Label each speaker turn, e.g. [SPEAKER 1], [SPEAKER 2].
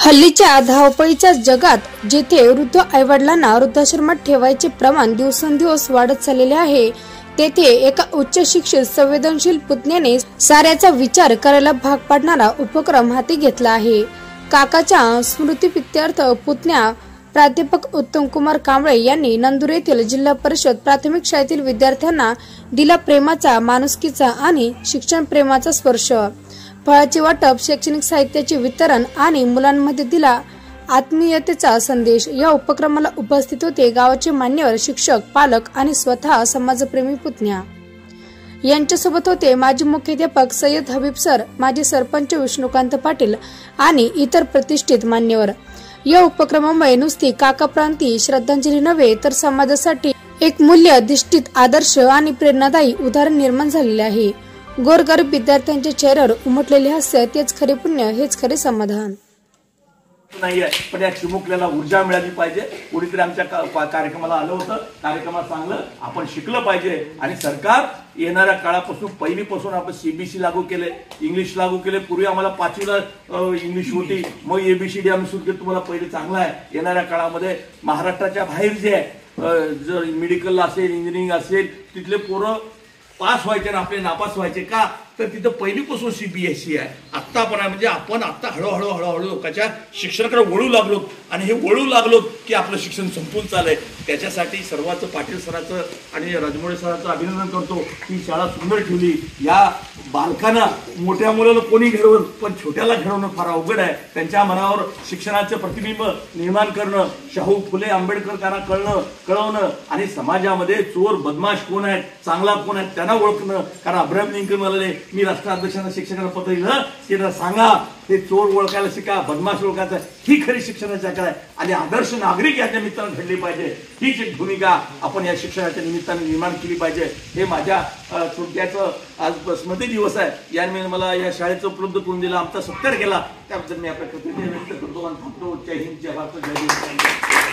[SPEAKER 1] हल्लीच्या धावपळीच्या जगात जेथे वृद्ध आईवडिलांना वृद्धाश्रमात ठेवायचे प्रमाण दिवसेंदिवस वाढत चाललेले आहे, तेथे एका उच्च शिक्षित संवेदनशील पुतण्याने साऱ्याचा विचार करायला भाग पाडणारा उपक्रम हाती घेतला आहे। काकाच्या स्मृतिप्रीत्यर्थ पुतण्या प्राध्यापक उत्तम कुमार कांबळे यांनी नंदुर येथील जिल्हा परिषद प्राथमिक शाळेतील विद्यार्थ्यांना दिला प्रेमाचा, माणुसकीचा आणि शिक्षण प्रेमाचा स्पर्श। फळाचे वाटप, शैक्षणिक साहित्याचे वितरण आणि मुलांमध्ये दिला आत्मीयतेचा संदेश। या उपक्रमाला उपस्थित होते गावाचे मान्यवर, शिक्षक, पालक आणि स्वतः समाजप्रेमी पुतण्या। यांच्यासोबत होते माजी मुख्याध्यापक सय्यद हबीब सर, माजी सरपंच विष्णुकांत पाटील आणि इतर प्रतिष्ठित मान्यवर। या उपक्रमामुळे नुसती काकाप्रांती श्रद्धांजली नव्हे तर समाजासाठी एक मूल्य अधिष्ठित आदर्श आणि प्रेरणादायी उदाहरण निर्माण झालेले आहे। गोरगरीब विद्यार्थ्यांच्या चेहऱ्यावर उमटलेले हास्य तेच खरे पुण्य, हेच खरे समाधान
[SPEAKER 2] नाही आहे। पण या चिमुकल्याला ऊर्जा मिळाली पाहिजे। कोणीतरी आमच्या कार्यक्रमाला आलं होतं, कार्यक्रमात सांगलं आपण शिकलं पाहिजे आणि सरकार येणाऱ्या काळापासून पहिलीपासून आपण सीबीएसई लागू केले, इंग्लिश लागू केले। पूर्वी आम्हाला 5वीला इंग्लिश होती, मग एबीसीडी आम्ही सुरू केली। तुम्हाला पहिले चांगलं आहे। येणाऱ्या काळामध्ये महाराष्ट्राच्या बाहेर जे आहे, जर मेडिकल असेल, इंजिनिअरिंग असेल, तिथले पोरं पास व्हायचे ना आपले नापास व्हायचे का, तर तिथं पहिलीपासून सीबीएसई आहे। आत्ता पण आहे, म्हणजे आपण आता हळूहळू लोकांच्या शिक्षणाकडे वळू लागलो आणि हे वळू लागलो की आपलं शिक्षण संपून चाललंय। त्याच्यासाठी सर्वांचं पाटील सरांचं आणि राजमोळे सरांचं अभिनंदन करतो की शाळा सुंदर ठेवली। या बालकांना, मोठ्या मुलाला कोणी घडवलं पण छोट्याला घडवणं फार अवघड आहे। त्यांच्या मनावर शिक्षणाचं प्रतिबिंब निर्माण करणं, शाहू फुले आंबेडकरांना कळवणं आणि समाजामध्ये चोर बदमाश कोण आहेत, चांगला कोण आहे त्यांना ओळखणं। कारण अब्राहम लिंकन म्हणाले, मी राष्ट्राध्यक्षांना शिक्षकांना पत्र लिहिलं की सांगा ते चोर ओळखायला शिका, बदमाश ओळखायचं, ही खरी शिक्षणाची आकार आहे। आणि आदर्श नागरिक या निमित्तानं घडले पाहिजे, हीच एक भूमिका आपण या शिक्षणाच्या निमित्ताने निर्माण केली पाहिजे। हे माझ्या थोडक्याचं आज स्मृती दिवस आहे, याने मला या शाळेचं उपलब्ध करून दिला, आमचा सत्कार केला, त्याबद्दल मी आपल्या कृतज्ञता व्यक्त करतो आणि थांबतो। जय हिंद, जय भारत, जय हिंद।